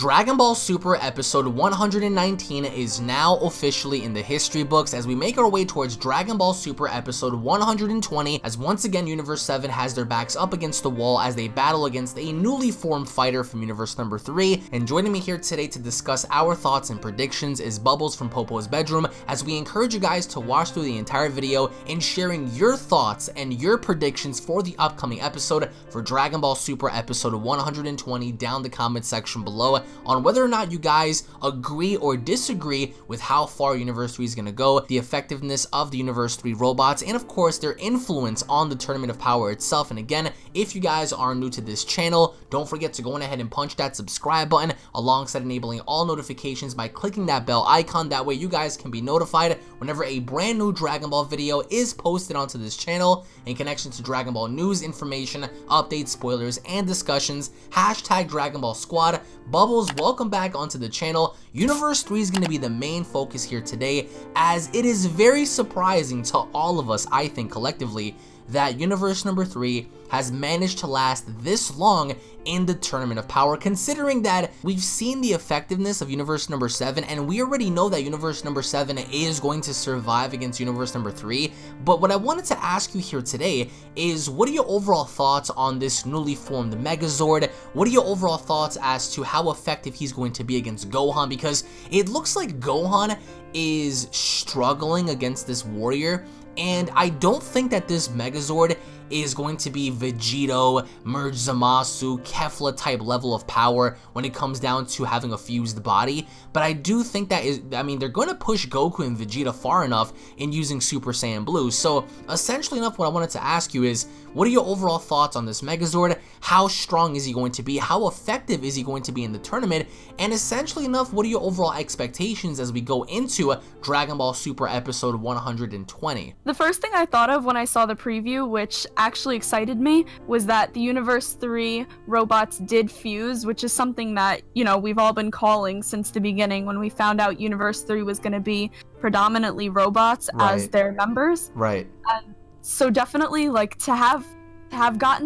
Dragon Ball Super episode 119 is now officially in the history books as we make our way towards Dragon Ball Super episode 120, as once again Universe 7 has their backs up against the wall as they battle against a newly formed fighter from Universe number 3. And joining me here today to discuss our thoughts and predictions is Bubbles from Popo's bedroom, as we encourage you guys to watch through the entire video and sharing your thoughts and your predictions for the upcoming episode for Dragon Ball Super episode 120 down the comment section below on whether or not you guys agree or disagree with how far Universe 3 is going to go, the effectiveness of the Universe 3 robots, and of course their influence on the Tournament of Power itself. And again, if you guys are new to this channel, don't forget to go on ahead and punch that subscribe button alongside enabling all notifications by clicking that bell icon. That way you guys can be notified whenever a brand new Dragon Ball video is posted onto this channel in connection to Dragon Ball news, information, updates, spoilers, and discussions. Hashtag Dragon Ball Squad. Bubbles, welcome back onto the channel. Universe 3 is going to be the main focus here today, as it is very surprising to all of us, I think, collectively, that Universe number 3 has managed to last this long in the Tournament of Power, considering that we've seen the effectiveness of Universe number 7, and we already know that Universe number 7 is going to survive against Universe number 3. But what I wanted to ask you here today is, what are your overall thoughts on this newly formed Megazord? What are your overall thoughts as to how effective he's going to be against Gohan? Because it looks like Gohan is struggling against this warrior, and I don't think that this Megazord is going to be Vegito, Merge Zamasu, Kefla type level of power when it comes down to having a fused body. But I do think that they're going to push Goku and Vegeta far enough in using Super Saiyan Blue. So essentially enough, what I wanted to ask you is, what are your overall thoughts on this Megazord? How strong is he going to be? How effective is he going to be in the tournament? And essentially enough, what are your overall expectations as we go into Dragon Ball Super episode 120? The first thing I thought of when I saw the preview, which actually excited me, was that the Universe 3 robots did fuse, which is something that, you know, we've all been calling since the beginning when we found out Universe 3 was going to be predominantly robots as their members. Right. And so definitely, like, to have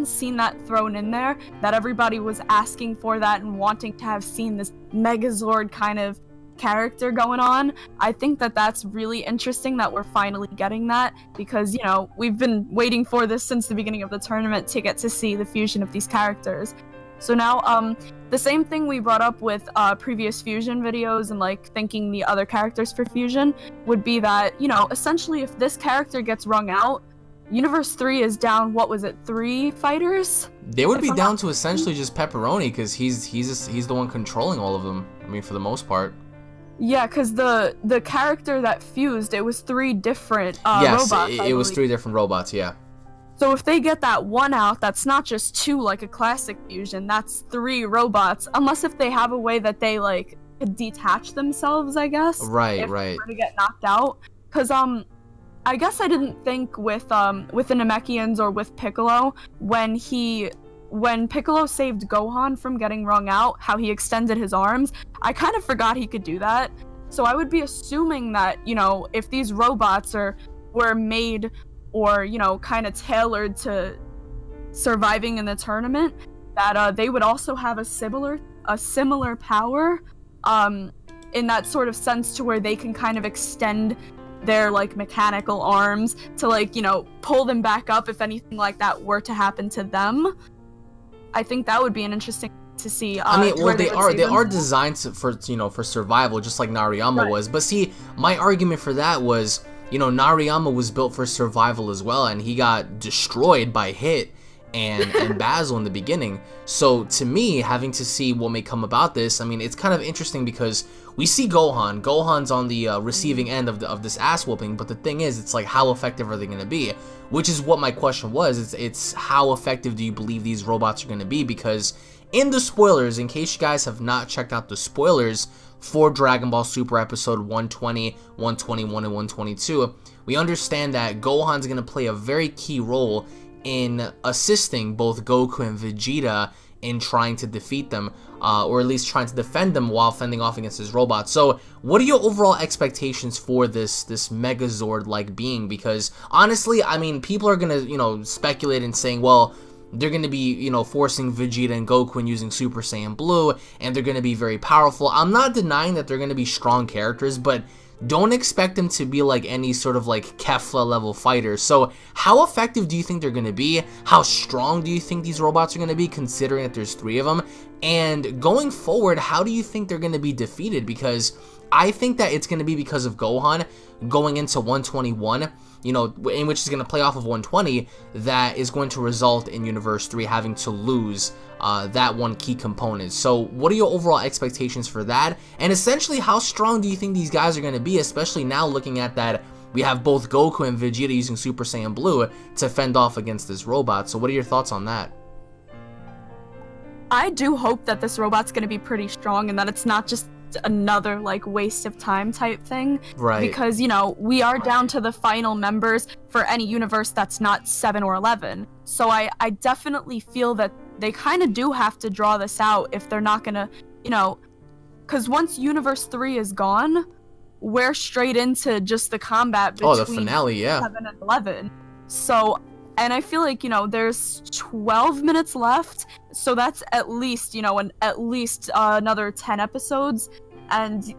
seen that thrown in there, that everybody was asking for that and wanting to have seen this Megazord kind of character going on. I think that that's really interesting that we're finally getting that, because, you know, we've been waiting for this since the beginning of the tournament to get to see the fusion of these characters. So now, the same thing we brought up with previous fusion videos and like thinking the other characters for fusion would be that, you know, essentially if this character gets wrung out, Universe 3 is down, what was it, 3 fighters? They would be down to essentially just Pepperoni, because he's the one controlling all of them. I mean, for the most part. Yeah, because the character that fused, it was 3 different yes, robots. It was 3 different robots, yeah. So if they get that one out, that's not just 2 like a classic fusion, that's 3 robots, unless if they have a way that they like detach themselves, I guess. Right, if right. They were to get knocked out. Because I guess I didn't think with the Namekians or with Piccolo when Piccolo saved Gohan from getting wrung out, how he extended his arms, I kind of forgot he could do that. So I would be assuming that, you know, if these robots were made or, you know, kind of tailored to surviving in the tournament, that they would also have a similar power in that sort of sense, to where they can kind of extend their like mechanical arms to, like, you know, pull them back up if anything like that were to happen to them. I think that would be an interesting to see. I mean, well, they are designed for, you know, for survival, just like Nariyama was. But see, my argument for that was, you know, Nariyama was built for survival as well, and he got destroyed by Hit and Basil in the beginning. So to me, having to see what may come about this, I mean, it's kind of interesting because we see Gohan's on the receiving end of this ass whooping, but the thing is, it's like, how effective are they going to be? Which is what my question was. It's how effective do you believe these robots are going to be? Because in the spoilers, in case you guys have not checked out the spoilers for Dragon Ball Super episode 120, 121, and 122, we understand that Gohan's going to play a very key role in assisting both Goku and Vegeta in trying to defeat them, or at least trying to defend them while fending off against his robots. So what are your overall expectations for this Megazord-like being? Because honestly, I mean, people are gonna, you know, speculate and saying, well, they're going to be, you know, forcing Vegeta and Goku and using Super Saiyan Blue, and they're going to be very powerful. I'm not denying that they're going to be strong characters, but don't expect them to be like any sort of like Kefla level fighters. So how effective do you think they're going to be? How strong do you think these robots are going to be, considering that there's 3 of them? And going forward, how do you think they're going to be defeated? Because I think that it's going to be because of Gohan going into 121, you know, in which is going to play off of 120, that is going to result in Universe 3 having to lose that one key component. So what are your overall expectations for that? And essentially, how strong do you think these guys are going to be, especially now looking at that we have both Goku and Vegeta using Super Saiyan Blue to fend off against this robot? So what are your thoughts on that? I do hope that this robot's going to be pretty strong and that it's not just another like waste of time type thing. Right. Because, you know, we are down to the final members for any universe that's not 7 or 11. So I definitely feel that they kind of do have to draw this out if they're not going to, you know, because once Universe 3 is gone, we're straight into just the combat between the finale, yeah. 7 and 11. So, and I feel like, you know, there's 12 minutes left, so that's at least, you know, at least another 10 episodes, and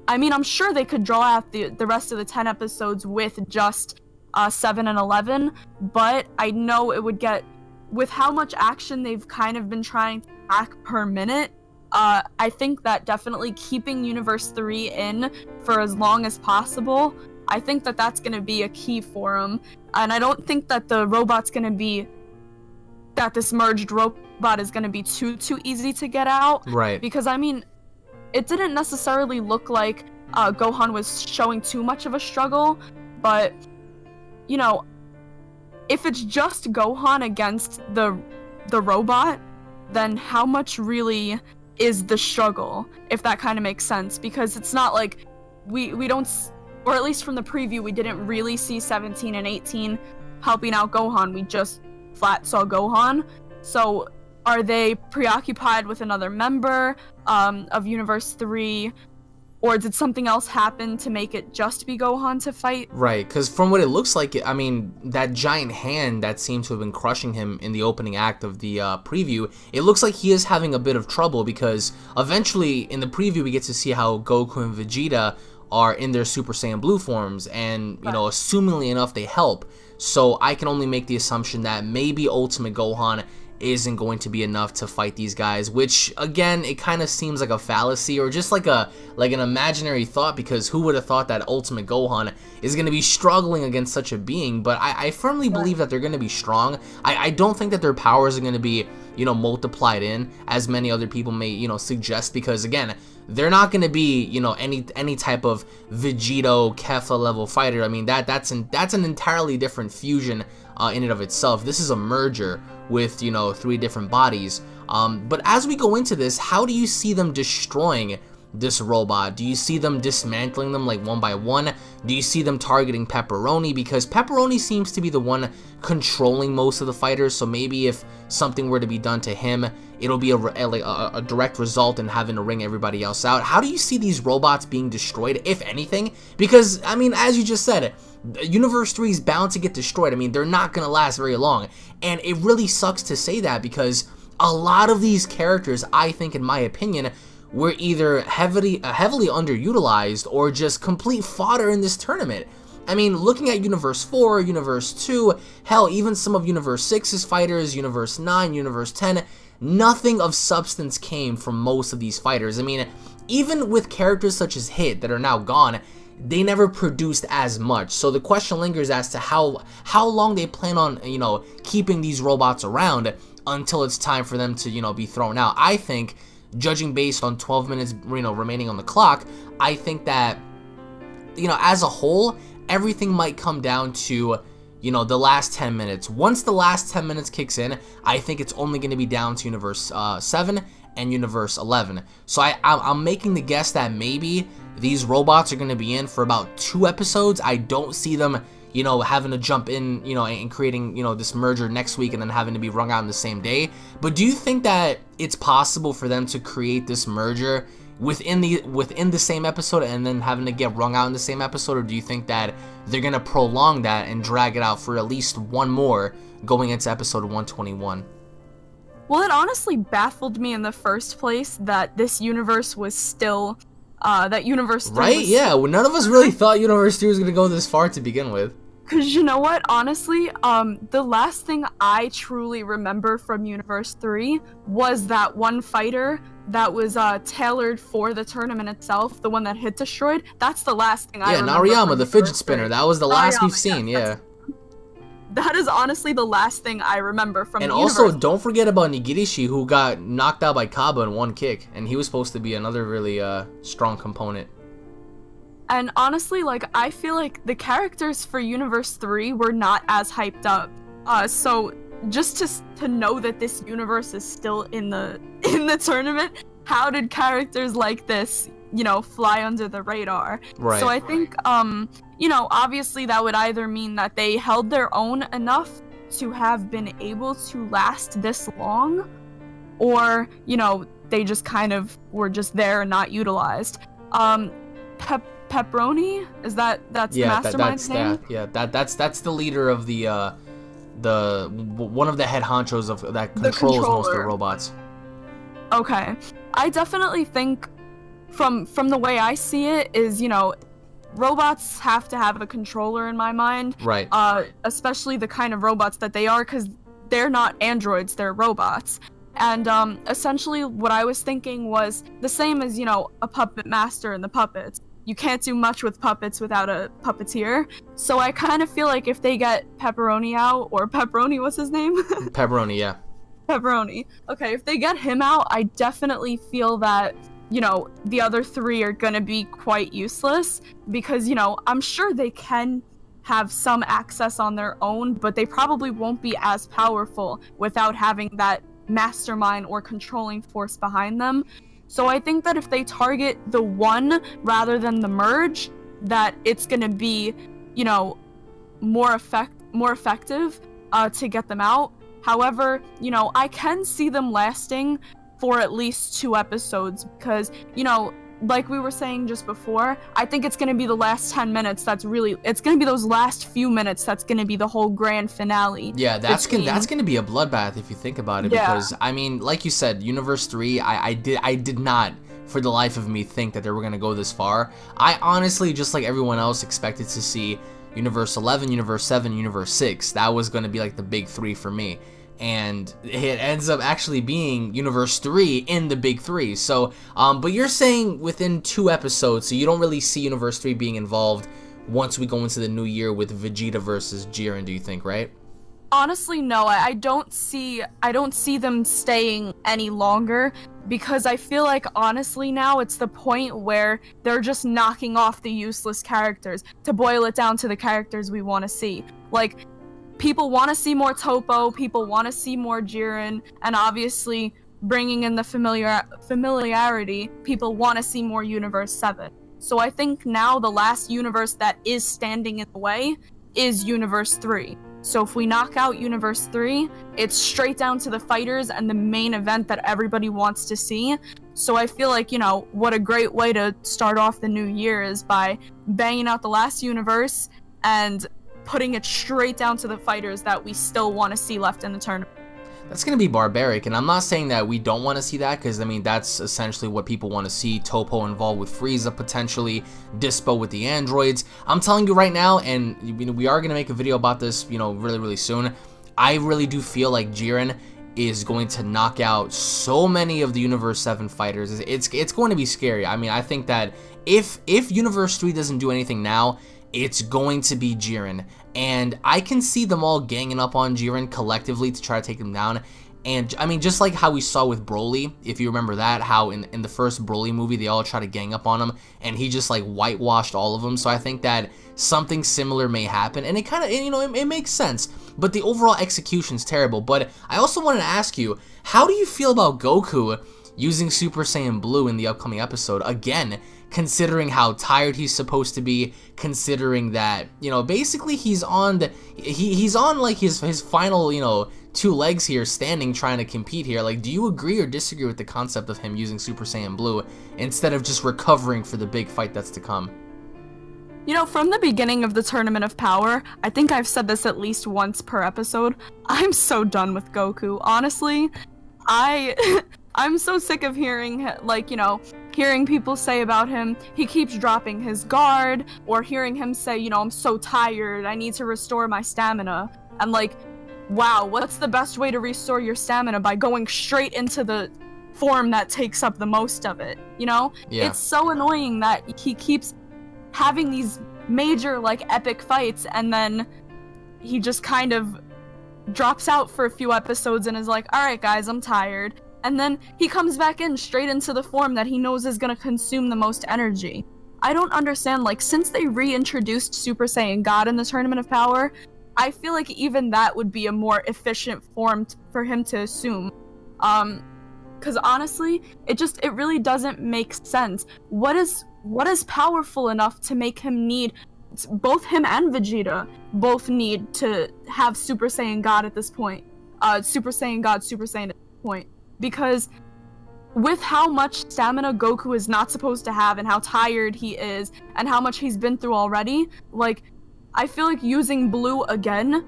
I mean, I'm sure they could draw out the rest of the 10 episodes with just 7 and 11, but I know it would get, with how much action they've kind of been trying to pack per minute, I think that definitely keeping Universe 3 in for as long as possible, I think that that's going to be a key for them. And I don't think that the robot's going to be, that this merged robot is going to be too easy to get out. Right. Because, I mean, it didn't necessarily look like Gohan was showing too much of a struggle, but, you know, if it's just Gohan against the robot, then how much really is the struggle, if that kind of makes sense? Because it's not like we don't, or at least from the preview, we didn't really see 17 and 18 helping out Gohan. We just flat saw Gohan. So are they preoccupied with another member of Universe 3? Or did something else happen to make it just be Gohan to fight? Right, because from what it looks like, I mean, that giant hand that seemed to have been crushing him in the opening act of the preview, it looks like he is having a bit of trouble, because eventually in the preview we get to see how Goku and Vegeta are in their Super Saiyan Blue forms, and, you know, assumingly enough, they help. So I can only make the assumption that maybe Ultimate Gohan isn't going to be enough to fight these guys, which, again, it kind of seems like a fallacy, or just like an imaginary thought, because who would have thought that Ultimate Gohan is going to be struggling against such a being? But I firmly believe that they're going to be strong. I don't think that their powers are going to be, you know, multiplied in, as many other people may, you know, suggest, because, again, they're not going to be, you know, any type of Vegito, Kefla level fighter. I mean, that's an entirely different fusion in and of itself. This is a merger with, you know, 3 different bodies. But as we go into this, how do you see them destroying this robot? Do you see them dismantling them like one by one? Do you see them targeting Pepperoni? Because Pepperoni seems to be the one controlling most of the fighters, so maybe if something were to be done to him, it'll be a direct result in having to ring everybody else out. How do you see these robots being destroyed, if anything? Because, I mean, as you just said, Universe 3 is bound to get destroyed. I mean, they're not going to last very long, and it really sucks to say that, because a lot of these characters, I think, in my opinion, were either heavily underutilized or just complete fodder in this tournament. I mean, looking at Universe 4, Universe 2, hell, even some of Universe 6's fighters, Universe 9, Universe 10, nothing of substance came from most of these fighters. I mean, even with characters such as Hit that are now gone, they never produced as much. So the question lingers as to how long they plan on, you know, keeping these robots around until it's time for them to, you know, be thrown out. I think, judging based on 12 minutes, you know, remaining on the clock, I think that, you know, as a whole, everything might come down to, you know, the last 10 minutes. Once the last 10 minutes kicks in, I think it's only going to be down to Universe 7 and Universe 11. So I'm making the guess that maybe these robots are going to be in for about 2 episodes. I don't see them, you know, having to jump in, you know, and creating, you know, this merger next week and then having to be wrung out in the same day. But do you think that it's possible for them to create this merger within the same episode and then having to get wrung out in the same episode, or do you think that they're gonna prolong that and drag it out for at least one more going into episode 121? Well, it honestly baffled me in the first place that this universe was still, that Universe 3 right? was Yeah, well, none of us really thought Universe 3 was gonna go this far to begin with. Because you know what, honestly, the last thing I truly remember from Universe 3 was that one fighter that was tailored for the tournament itself, the one that hit destroyed. That's the last thing I remember. Yeah, Nariyama, from the fidget Universe spinner. 3. That was the last Nariyama, we've seen, yeah. That is honestly the last thing I remember from And the also, universe. don't forget about Nigirishi, who got knocked out by Kaba in one kick, and he was supposed to be another really strong component. And honestly, like, I feel like the characters for Universe 3 were not as hyped up. So just to know that this universe is still in the tournament, how did characters like this, you know, fly under the radar? Right. So I think, you know, obviously that would either mean that they held their own enough to have been able to last this long, or, you know, they just kind of were just there and not utilized. Pepperoni? Is that's the mastermind's name? That's the leader of the one of the head honchos of that controls most of the robots. Okay. I definitely think from the way I see it is, you know, robots have to have a controller in my mind. Right. Especially the kind of robots that they are, because they're not androids, they're robots. And essentially what I was thinking was the same as, you know, a puppet master and the puppets. You can't do much with puppets without a puppeteer. So I kind of feel like if they get Pepperoni out, or Pepperoni, what's his name? Pepperoni, yeah. Pepperoni. Okay, if they get him out, I definitely feel that, you know, the other three are gonna be quite useless, because, you know, I'm sure they can have some access on their own, but they probably won't be as powerful without having that mastermind or controlling force behind them. So I think that if they target the one rather than the merge, that it's gonna be, you know, more effective to get them out. However, you know, I can see them lasting for at least 2 episodes, because, you know, like we were saying just before, I think it's gonna be the last 10 minutes it's gonna be those last few minutes that's gonna be the whole grand finale. Yeah, that's gonna be a bloodbath if you think about it, because, I mean, like you said, Universe 3, I did not, for the life of me, think that they were gonna go this far. I honestly, just like everyone else, expected to see Universe 11, Universe 7, Universe 6. That was gonna be like the big 3 for me. And it ends up actually being Universe 3 in the big 3. So, but you're saying within 2 episodes, so you don't really see Universe 3 being involved once we go into the new year with Vegeta versus Jiren, do you think, right? Honestly, no. I don't see them staying any longer, because I feel like, honestly, now it's the point where they're just knocking off the useless characters to boil it down to the characters we want to see. Like, people want to see more Toppo, people want to see more Jiren, and obviously, bringing in the familiarity, people want to see more Universe 7. So I think now the last universe that is standing in the way is Universe 3. So if we knock out Universe 3, it's straight down to the fighters and the main event that everybody wants to see. So I feel like, you know, what a great way to start off the new year is by banging out the last universe and putting it straight down to the fighters that we still want to see left in the tournament. That's going to be barbaric, and I'm not saying that we don't want to see that, because, I mean, that's essentially what people want to see. Toppo involved with Frieza, potentially, Dispo with the androids. I'm telling you right now, and you know, we are going to make a video about this, you know, really, really soon. I really do feel like Jiren is going to knock out so many of the Universe 7 fighters. It's going to be scary. I mean, I think that if Universe 3 doesn't do anything now, it's going to be Jiren, and I can see them all ganging up on Jiren collectively to try to take him down. And I mean, just like how we saw with Broly, if you remember that, how in the first Broly movie they all try to gang up on him, and he just like whitewashed all of them. So I think that something similar may happen, and it kind of, you know, it makes sense. But the overall execution's terrible. But I also wanted to ask you, how do you feel about Goku using Super Saiyan Blue in the upcoming episode again? Considering how tired he's supposed to be, considering that, you know, basically he's on like his final, you know, two legs here standing trying to compete here. Like, do you agree or disagree with the concept of him using Super Saiyan Blue instead of just recovering for the big fight that's to come? You know, from the beginning of the Tournament of Power, I think I've said this at least once per episode, I'm so done with Goku. Honestly, I'm so sick of hearing, like, you know, hearing people say about him, he keeps dropping his guard, or hearing him say, you know, I'm so tired, I need to restore my stamina. And like, wow, what's the best way to restore your stamina? By going straight into the form that takes up the most of it, you know? Yeah. It's so annoying that he keeps having these major, like, epic fights, and then he just kind of drops out for a few episodes and is like, alright guys, I'm tired. And then he comes back in straight into the form that he knows is gonna consume the most energy. I don't understand, like, since they reintroduced Super Saiyan God in the Tournament of Power, I feel like even that would be a more efficient form for him to assume. Because honestly, it really doesn't make sense. What is powerful enough to make him need, both him and Vegeta both need to have Super Saiyan God at this point. Super Saiyan God, Super Saiyan at this point. Because with how much stamina Goku is not supposed to have and how tired he is and how much he's been through already, like, I feel like using Blue again,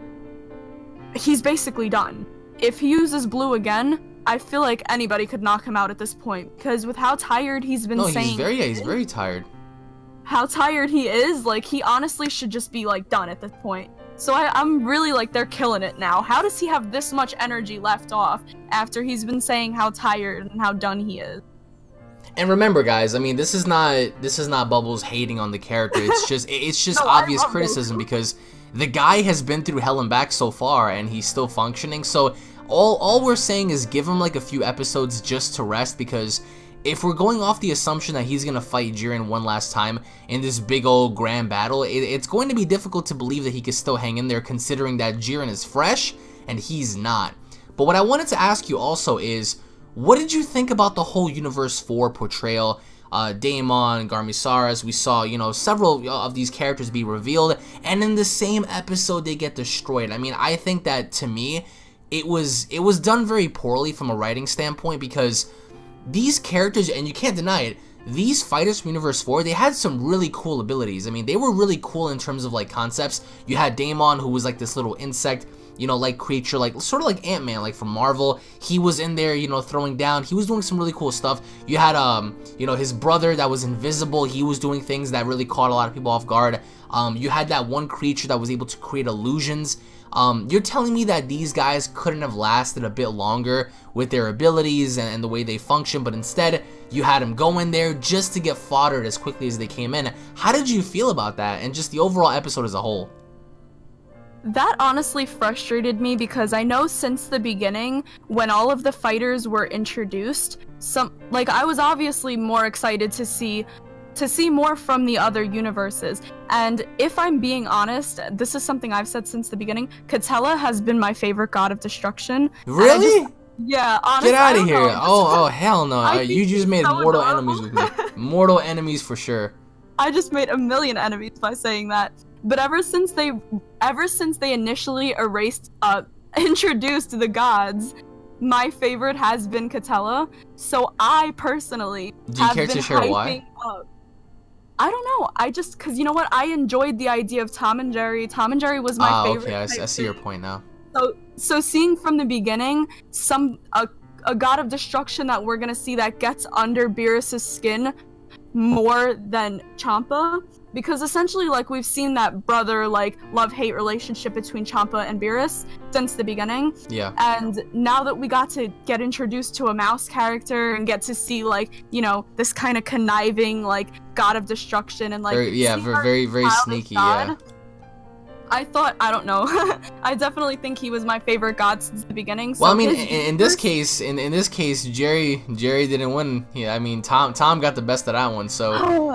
he's basically done. If he uses Blue again, I feel like anybody could knock him out at this point, because with how tired he's been saying... No, he's very tired. How tired he is, like, he honestly should just be, like, done at this point. So I'm really like, they're killing it now. How does he have this much energy left off after he's been saying how tired and how done he is? And remember, guys, I mean, this is not Bubbles hating on the character. It's just No, obvious criticism because the guy has been through hell and back so far, and he's still functioning. So all we're saying is give him like a few episodes just to rest, because if we're going off the assumption that he's gonna fight Jiren one last time in this big old grand battle, it's going to be difficult to believe that he could still hang in there, considering that Jiren is fresh and he's not. But what I wanted to ask you also is, what did you think about the whole Universe 4 portrayal? Daemon, Garmisaurus, we saw, you know, several of these characters be revealed, and in the same episode they get destroyed. I mean, I think that, to me, it was done very poorly from a writing standpoint, because these characters, and you can't deny it, these fighters from Universe 4, they had some really cool abilities. I mean, they were really cool in terms of, like, concepts. You had Daemon, who was like this little insect, you know, like creature, like sort of like Ant-Man, like from Marvel. He was in there, you know, throwing down. He was doing some really cool stuff. You had, you know, his brother that was invisible. He was doing things that really caught a lot of people off guard. You had that one creature that was able to create illusions. You're telling me that these guys couldn't have lasted a bit longer with their abilities and the way they function, but instead you had them go in there just to get foddered as quickly as they came in. How did you feel about that, and just the overall episode as a whole? That honestly frustrated me, because I know since the beginning, when all of the fighters were introduced, I was obviously more excited to see more from the other universes. And if I'm being honest, this is something I've said since the beginning, Katella has been my favorite god of destruction. Really? Yeah, honestly. Get out of here. Oh, hell no. You just made so mortal adorable. enemies with me. Mortal enemies for sure. I just made a million enemies by saying that. But ever since they initially introduced the gods, my favorite has been Katella. So I personally Do you care to share why? I don't know. Cause you know what? I enjoyed the idea of Tom and Jerry. Tom and Jerry was my favorite. Okay, I see your point now. So seeing from the beginning a god of destruction that we're gonna see that gets under Beerus's skin more than Champa, because essentially, like, we've seen that brother, like, love-hate relationship between Champa and Beerus since the beginning. Yeah. And now that we got to get introduced to a mouse character and get to see, like, you know, this kind of conniving, like, god of destruction and, like, very sneaky, yeah. I thought, I don't know, I definitely think he was my favorite god since the beginning. So well, I mean, in this case, Jerry didn't win. Yeah, I mean, Tom got the best of that one. So,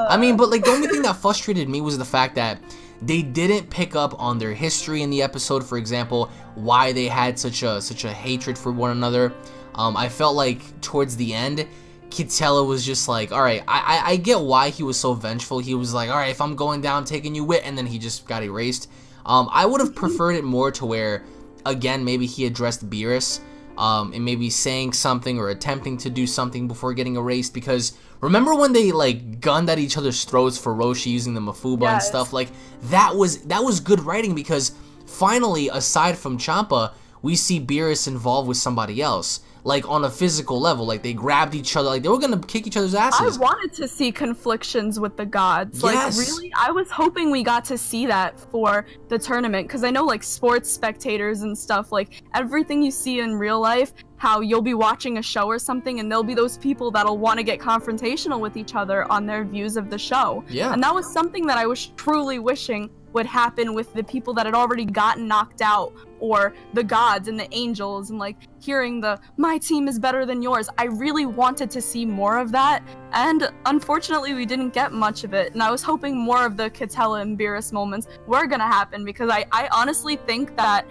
I mean, but like the only thing that frustrated me was the fact that they didn't pick up on their history in the episode. For example, why they had such a hatred for one another. I felt like towards the end, Katella was just like, all right, I get why he was so vengeful. He was like, all right, if I'm going down, I'm taking you with, and then he just got erased. I would have preferred it more to where again, maybe he addressed Beerus, and maybe saying something or attempting to do something before getting erased, because remember when they like gunned at each other's throats for Roshi using the Mafuba and stuff? Like that was good writing, because finally, aside from Champa, we see Beerus involved with somebody else, like on a physical level. Like they grabbed each other, like they were gonna kick each other's asses. I wanted to see conflictions with the gods. Yes. Like really, I was hoping we got to see that for the tournament, because I know like sports spectators and stuff, like everything you see in real life, how you'll be watching a show or something and there'll be those people that'll want to get confrontational with each other on their views of the show. Yeah. And that was something that I was truly wishing would happen with the people that had already gotten knocked out, or the gods and the angels, and like hearing the "my team is better than yours." I really wanted to see more of that, and unfortunately we didn't get much of it, and I was hoping more of the Kitella and Beerus moments were gonna happen, because I honestly think that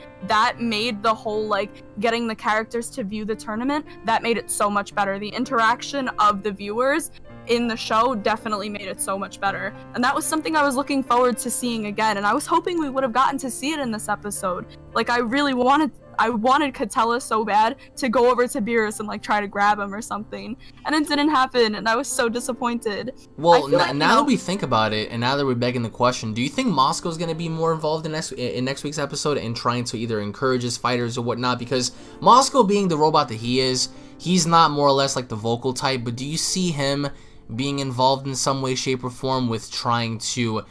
made the whole like getting the characters to view the tournament, that made it so much better. The interaction of the viewers in the show definitely made it so much better, and that was something I was looking forward to seeing again, and I was hoping we would have gotten to see it in this episode. Like I wanted Kitella so bad to go over to Beerus and like try to grab him or something, and it didn't happen, and I was so disappointed. Well, now that we think about it, and now that we're begging the question, do you think Mosco's going to be more involved in next week's episode in trying to either encourage his fighters or whatnot? Because Moscow, being the robot that he is, he's not more or less like the vocal type, but do you see him being involved in some way, shape, or form with trying to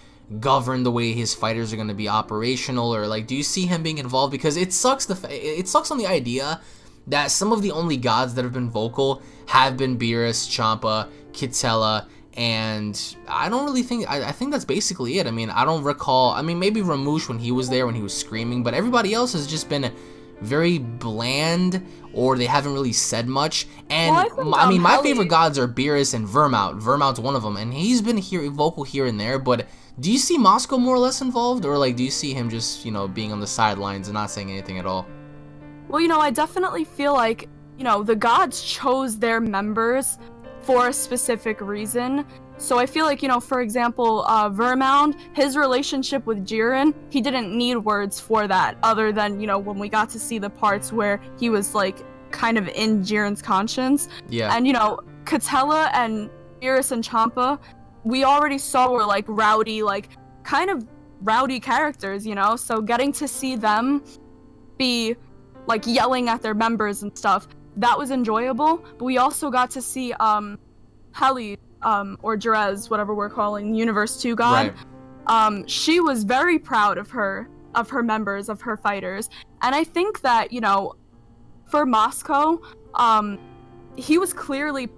govern the way his fighters are going to be operational? Or like, do you see him being involved? Because it sucks on the idea that some of the only gods that have been vocal have been Beerus, Champa, Kitella, and I don't really think, I think that's basically it. I mean, I don't recall, I mean, maybe Ramush when he was there, when he was screaming, but everybody else has just been very bland, or they haven't really said much. And I mean, my favorite gods are Beerus and Vermouth. Vermouth's one of them, and he's been vocal here and there. But do you see Moscow more or less involved, or like do you see him just, you know, being on the sidelines and not saying anything at all? Well, you know, I definitely feel like, you know, the gods chose their members for a specific reason. So I feel like, you know, for example, Vermouth, his relationship with Jiren, he didn't need words for that, other than, you know, when we got to see the parts where he was like kind of in Jiren's conscience. Yeah. And, you know, Kitella and Beerus and Champa, we already saw were like rowdy, like kind of rowdy characters, you know? So getting to see them be like yelling at their members and stuff, that was enjoyable. But we also got to see Heli, or Jerez, whatever we're calling Universe 2 God. Right. She was very proud of her members, of her fighters. And I think that, you know, for Moscow, he was clearly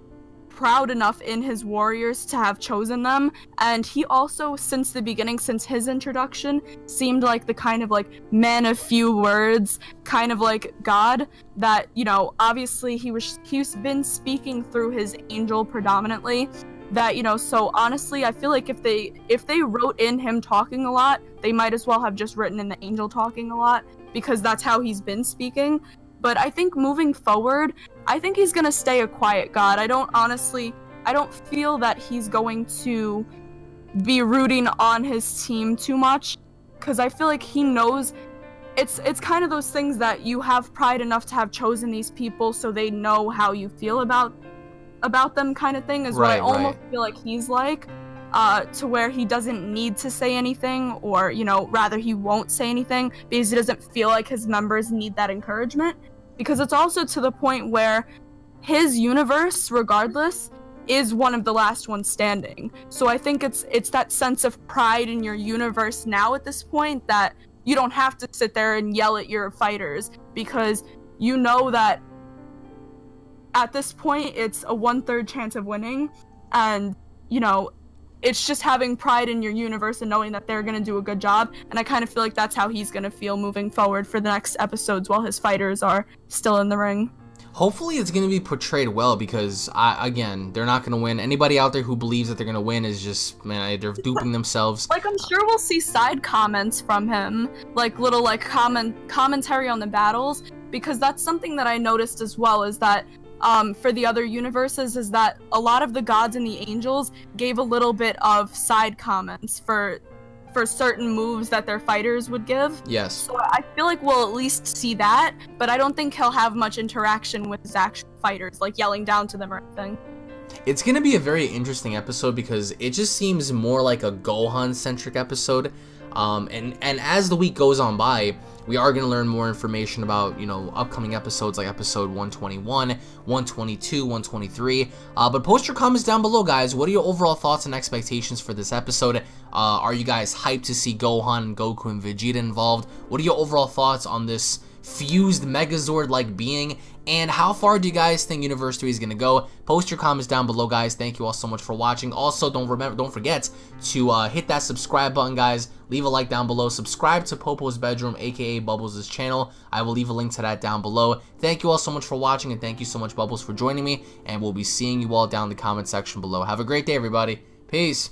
proud enough in his warriors to have chosen them, and he also, since the beginning, since his introduction, seemed like the kind of like man of few words, kind of like God, that, you know, obviously he's been speaking through his angel predominantly, that, you know, so honestly I feel like if they wrote in him talking a lot, they might as well have just written in the angel talking a lot, because that's how he's been speaking. But I think moving forward, I think he's gonna stay a quiet god. I don't feel that he's going to be rooting on his team too much, because I feel like he knows it's kind of those things that you have pride enough to have chosen these people so they know how you feel about them, kind of thing, is what I almost feel like he's like, to where he doesn't need to say anything, or, you know, rather he won't say anything because he doesn't feel like his members need that encouragement, because it's also to the point where his universe, regardless, is one of the last ones standing. So I think it's that sense of pride in your universe now at this point, that you don't have to sit there and yell at your fighters, because you know that at this point it's a 1/3 chance of winning, and, you know, it's just having pride in your universe and knowing that they're going to do a good job. And I kind of feel like that's how he's going to feel moving forward for the next episodes while his fighters are still in the ring. Hopefully it's going to be portrayed well, because again, they're not going to win. Anybody out there who believes that they're going to win is just, man, they're duping themselves. Like, I'm sure we'll see side comments from him, like little like commentary on the battles, because that's something that I noticed as well, is that for the other universes, is that a lot of the gods and the angels gave a little bit of side comments for for certain moves that their fighters would give. Yes. So I feel like we'll at least see that, but I don't think he'll have much interaction with his actual fighters, like yelling down to them or anything. It's going to be a very interesting episode because it just seems more like a Gohan-centric episode. And as the week goes on by, we are going to learn more information about, you know, upcoming episodes like episode 121, 122, 123. But post your comments down below, guys. What are your overall thoughts and expectations for this episode? Are you guys hyped to see Gohan and Goku and Vegeta involved? What are your overall thoughts on this fused Megazord-like being? And how far do you guys think Universe 3 is going to go? Post your comments down below, guys. Thank you all so much for watching. Also, don't forget to hit that subscribe button, guys. Leave a like down below. Subscribe to Popo's Bedroom, aka Bubbles' channel. I will leave a link to that down below. Thank you all so much for watching, and thank you so much, Bubbles, for joining me. And we'll be seeing you all down in the comment section below. Have a great day, everybody. Peace.